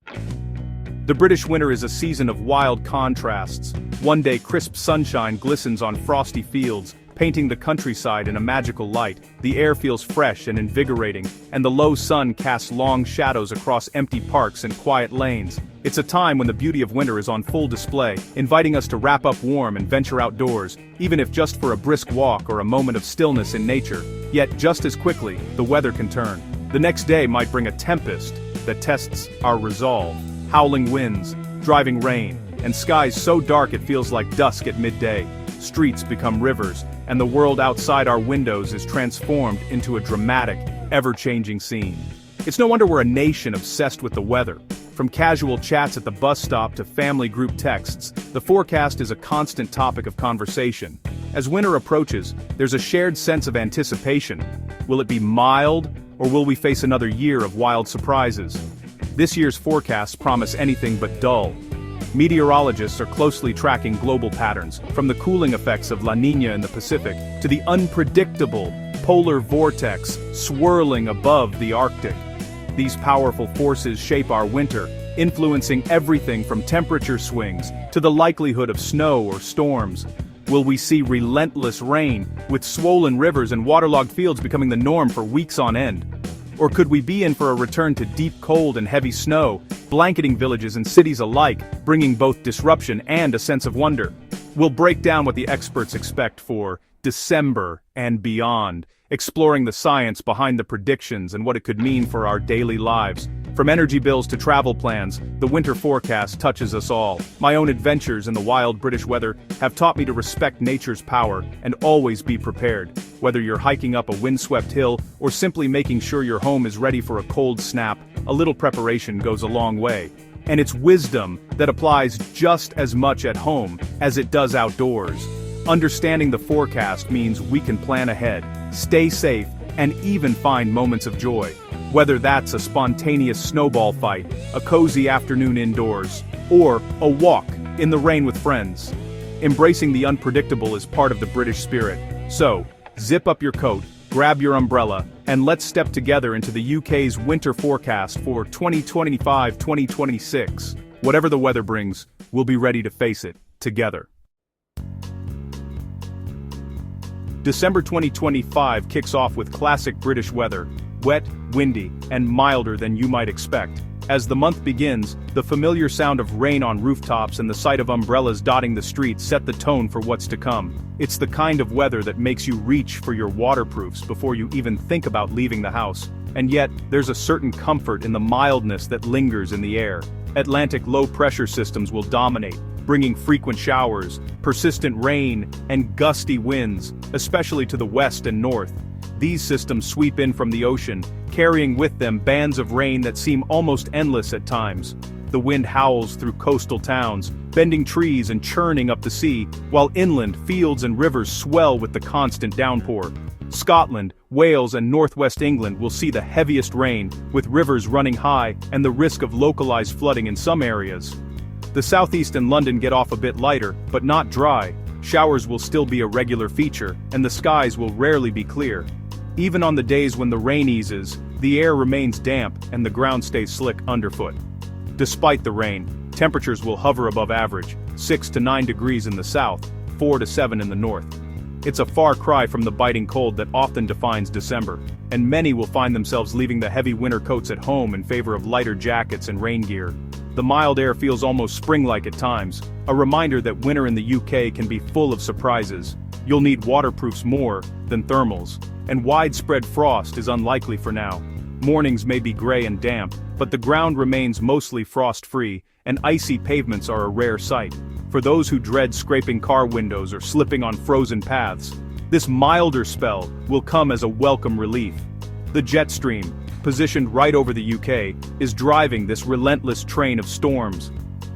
The British winter is a season of wild contrasts. One day crisp sunshine glistens on frosty fields, painting the countryside in a magical light. The air feels fresh and invigorating, and the low sun casts long shadows across empty parks and quiet lanes. It's a time when the beauty of winter is on full display, inviting us to wrap up warm and venture outdoors, even if just for a brisk walk or a moment of stillness in nature. Yet just as quickly, the weather can turn. The next day might bring a tempest that tests our resolve. Howling winds, driving rain, and skies so dark it feels like dusk at midday. Streets become rivers, and the world outside our windows is transformed into a dramatic, ever-changing scene. It's no wonder we're a nation obsessed with the weather. From casual chats at the bus stop to family group texts, the forecast is a constant topic of conversation. As winter approaches, there's a shared sense of anticipation. Will it be mild, or will we face another year of wild surprises? This year's forecasts promise anything but dull. Meteorologists are closely tracking global patterns, from the cooling effects of La Niña in the Pacific to the unpredictable polar vortex swirling above the Arctic. These powerful forces shape our winter, influencing everything from temperature swings to the likelihood of snow or storms. Will we see relentless rain, with swollen rivers and waterlogged fields becoming the norm for weeks on end? Or could we be in for a return to deep cold and heavy snow, blanketing villages and cities alike, bringing both disruption and a sense of wonder? We'll break down what the experts expect for December and beyond, exploring the science behind the predictions and what it could mean for our daily lives. From energy bills to travel plans, the winter forecast touches us all. My own adventures in the wild British weather have taught me to respect nature's power and always be prepared. Whether you're hiking up a windswept hill or simply making sure your home is ready for a cold snap, a little preparation goes a long way. And it's wisdom that applies just as much at home as it does outdoors. Understanding the forecast means we can plan ahead, stay safe, and even find moments of joy. Whether that's a spontaneous snowball fight, a cozy afternoon indoors, or a walk in the rain with friends. Embracing the unpredictable is part of the British spirit. So, zip up your coat, grab your umbrella, and let's step together into the UK's winter forecast for 2025-2026. Whatever the weather brings, we'll be ready to face it, together. December 2025 kicks off with classic British weather, wet, windy, and milder than you might expect. As the month begins, the familiar sound of rain on rooftops and the sight of umbrellas dotting the streets set the tone for what's to come. It's the kind of weather that makes you reach for your waterproofs before you even think about leaving the house. And yet, there's a certain comfort in the mildness that lingers in the air. Atlantic low-pressure systems will dominate, bringing frequent showers, persistent rain, and gusty winds, especially to the west and north. These systems sweep in from the ocean, carrying with them bands of rain that seem almost endless at times. The wind howls through coastal towns, bending trees and churning up the sea, while inland fields and rivers swell with the constant downpour. Scotland, Wales, and northwest England will see the heaviest rain, with rivers running high and the risk of localized flooding in some areas. The southeast and London get off a bit lighter, but not dry. Showers will still be a regular feature, and the skies will rarely be clear. Even on the days when the rain eases, the air remains damp and the ground stays slick underfoot. Despite the rain, temperatures will hover above average, 6 to 9 degrees in the south, 4 to 7 in the north. It's a far cry from the biting cold that often defines December, and many will find themselves leaving the heavy winter coats at home in favor of lighter jackets and rain gear. The mild air feels almost spring-like at times, a reminder that winter in the UK can be full of surprises. You'll need waterproofs more than thermals, and widespread frost is unlikely for now. Mornings may be gray and damp, but the ground remains mostly frost-free, and icy pavements are a rare sight. For those who dread scraping car windows or slipping on frozen paths, this milder spell will come as a welcome relief. The jet stream, positioned right over the UK, is driving this relentless train of storms.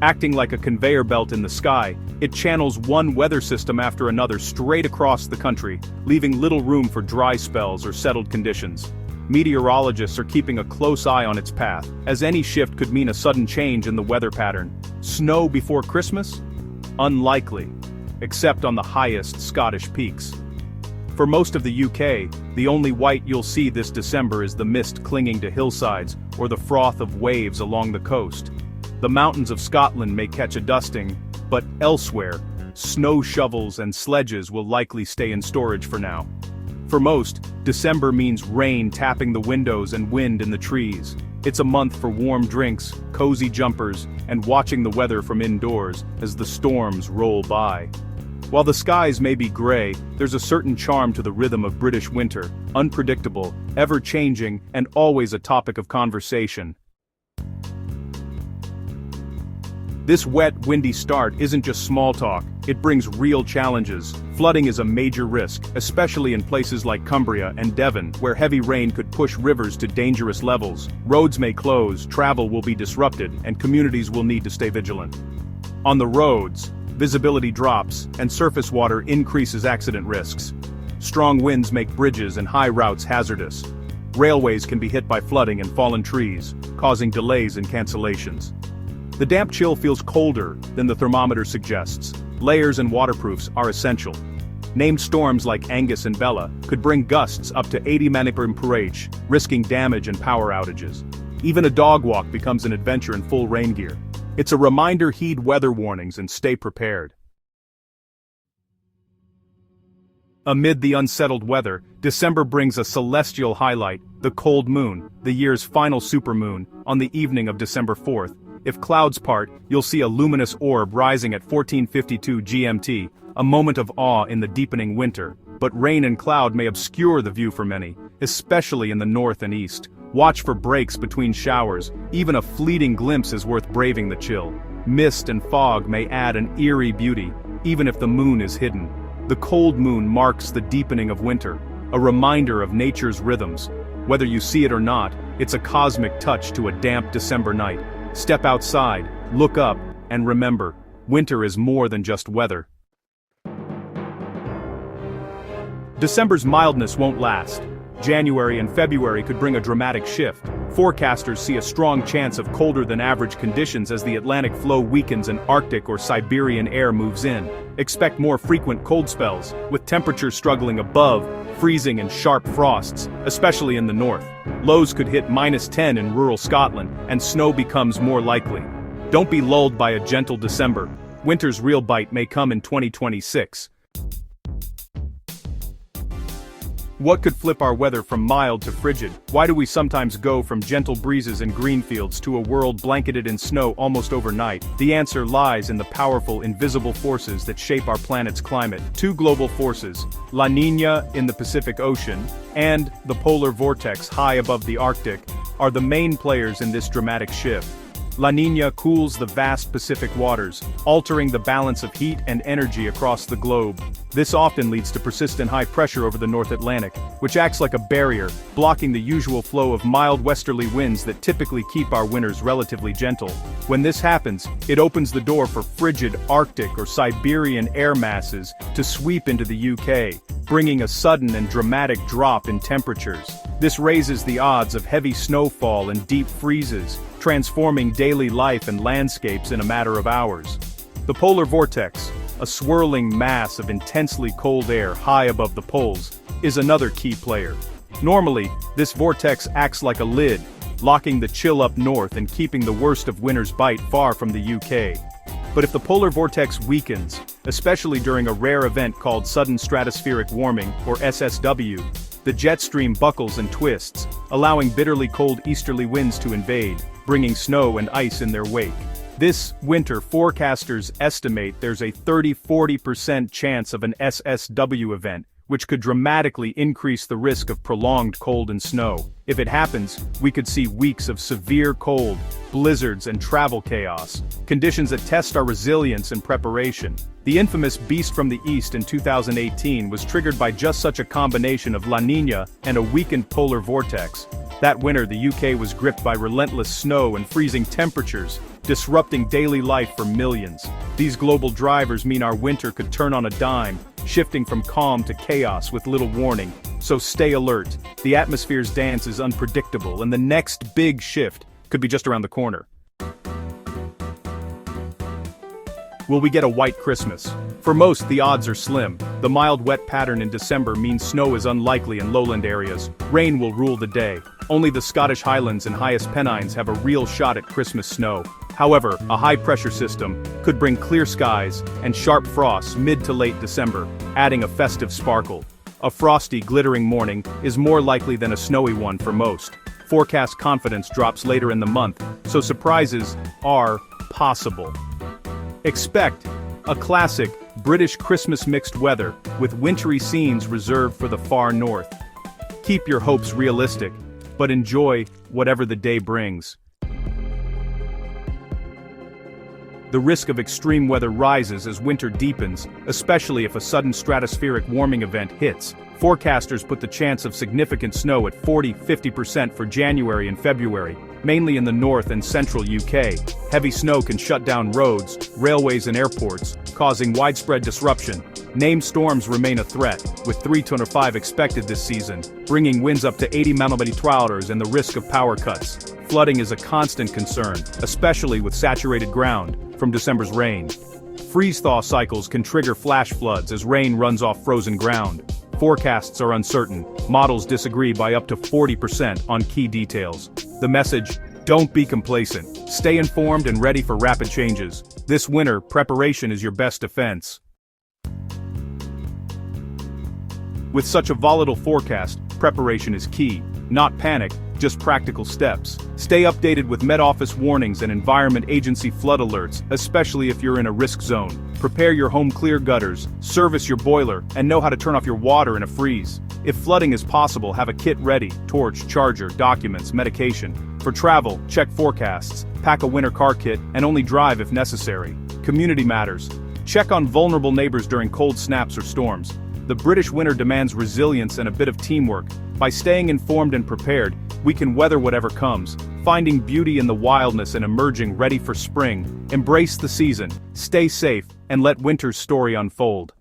Acting like a conveyor belt in the sky, it channels one weather system after another straight across the country, leaving little room for dry spells or settled conditions. Meteorologists are keeping a close eye on its path, as any shift could mean a sudden change in the weather pattern. Snow before Christmas? Unlikely, except on the highest Scottish peaks. For most of the UK, the only white you'll see this December is the mist clinging to hillsides or the froth of waves along the coast. The mountains of Scotland may catch a dusting, but elsewhere, snow shovels and sledges will likely stay in storage for now. For most, December means rain tapping the windows and wind in the trees. It's a month for warm drinks, cozy jumpers, and watching the weather from indoors as the storms roll by. While the skies may be gray, there's a certain charm to the rhythm of British winter, unpredictable, ever-changing, and always a topic of conversation. This wet, windy start isn't just small talk, it brings real challenges. Flooding is a major risk, especially in places like Cumbria and Devon, where heavy rain could push rivers to dangerous levels. Roads may close, travel will be disrupted, and communities will need to stay vigilant. On the roads, visibility drops, and surface water increases accident risks. Strong winds make bridges and high routes hazardous. Railways can be hit by flooding and fallen trees, causing delays and cancellations. The damp chill feels colder than the thermometer suggests. Layers and waterproofs are essential. Named storms like Angus and Bella could bring gusts up to 80 mph, risking damage and power outages. Even a dog walk becomes an adventure in full rain gear. It's a reminder: heed weather warnings and stay prepared. Amid the unsettled weather, December brings a celestial highlight, the cold moon, the year's final supermoon, on the evening of December 4th. If clouds part, you'll see a luminous orb rising at 14:52 GMT, a moment of awe in the deepening winter. But rain and cloud may obscure the view for many, especially in the north and east. Watch for breaks between showers, even a fleeting glimpse is worth braving the chill. Mist and fog may add an eerie beauty, even if the moon is hidden. The cold moon marks the deepening of winter, a reminder of nature's rhythms. Whether you see it or not, it's a cosmic touch to a damp December night. Step outside, look up, and remember, winter is more than just weather. December's mildness won't last. January and February could bring a dramatic shift. Forecasters see a strong chance of colder than average conditions as the Atlantic flow weakens and Arctic or Siberian air moves in. Expect more frequent cold spells, with temperatures struggling above freezing and sharp frosts, especially in the north. Lows could hit -10 in rural Scotland, and snow becomes more likely. Don't be lulled by a gentle December. Winter's real bite may come in 2026. What could flip our weather from mild to frigid? Why do we sometimes go from gentle breezes and green fields to a world blanketed in snow almost overnight? The answer lies in the powerful, invisible forces that shape our planet's climate. Two global forces, La Niña in the Pacific Ocean, and the polar vortex high above the Arctic, are the main players in this dramatic shift. La Niña cools the vast Pacific waters, altering the balance of heat and energy across the globe. This often leads to persistent high pressure over the North Atlantic, which acts like a barrier, blocking the usual flow of mild westerly winds that typically keep our winters relatively gentle. When this happens, it opens the door for frigid Arctic or Siberian air masses to sweep into the UK, bringing a sudden and dramatic drop in temperatures. This raises the odds of heavy snowfall and deep freezes, transforming daily life and landscapes in a matter of hours. The polar vortex, a swirling mass of intensely cold air high above the poles, is another key player. Normally, this vortex acts like a lid, locking the chill up north and keeping the worst of winter's bite far from the UK. But if the polar vortex weakens, especially during a rare event called sudden stratospheric warming, or SSW, the jet stream buckles and twists, allowing bitterly cold easterly winds to invade, bringing snow and ice in their wake. This winter, forecasters estimate there's a 30–40% chance of an SSW event, which could dramatically increase the risk of prolonged cold and snow. If it happens, we could see weeks of severe cold, blizzards and travel chaos, conditions that test our resilience and preparation. The infamous Beast from the East in 2018 was triggered by just such a combination of La Niña and a weakened polar vortex. That winter, the UK was gripped by relentless snow and freezing temperatures, disrupting daily life for millions. These global drivers mean our winter could turn on a dime, shifting from calm to chaos with little warning. So stay alert. The atmosphere's dance is unpredictable, and the next big shift could be just around the corner. Will we get a white Christmas? For most, the odds are slim. The mild wet pattern in December means snow is unlikely in lowland areas. Rain will rule the day. Only the Scottish Highlands and highest Pennines have a real shot at Christmas snow. However, a high-pressure system could bring clear skies and sharp frosts mid to late December, adding a festive sparkle. A frosty, glittering morning is more likely than a snowy one for most. Forecast confidence drops later in the month, so surprises are possible. Expect a classic British Christmas mixed weather with wintry scenes reserved for the far north. Keep your hopes realistic, but enjoy whatever the day brings. The risk of extreme weather rises as winter deepens, especially if a sudden stratospheric warming event hits. Forecasters put the chance of significant snow at 40–50% for January and February, mainly in the north and central UK. Heavy snow can shut down roads, railways and airports, causing widespread disruption. Named storms remain a threat, with 3 to 5 expected this season, bringing winds up to 80 km/h and the risk of power cuts. Flooding is a constant concern, especially with saturated ground from December's rain. Freeze-thaw cycles can trigger flash floods as rain runs off frozen ground. Forecasts are uncertain. Models disagree by up to 40% on key details. The message: don't be complacent. Stay informed and ready for rapid changes. This winter, preparation is your best defense. With such a volatile forecast, preparation is key. Not panic, just practical steps. Stay updated with Met Office warnings and Environment Agency flood alerts, especially if you're in a risk zone. Prepare your home clear gutters, service your boiler, and know how to turn off your water in a freeze. If flooding is possible, have a kit ready: torch, charger, documents, medication. For travel, check forecasts, pack a winter car kit, and only drive if necessary. Community matters. Check on vulnerable neighbors during cold snaps or storms. The British winter demands resilience and a bit of teamwork. By staying informed and prepared, we can weather whatever comes, finding beauty in the wildness and emerging ready for spring. Embrace the season, stay safe, and let winter's story unfold.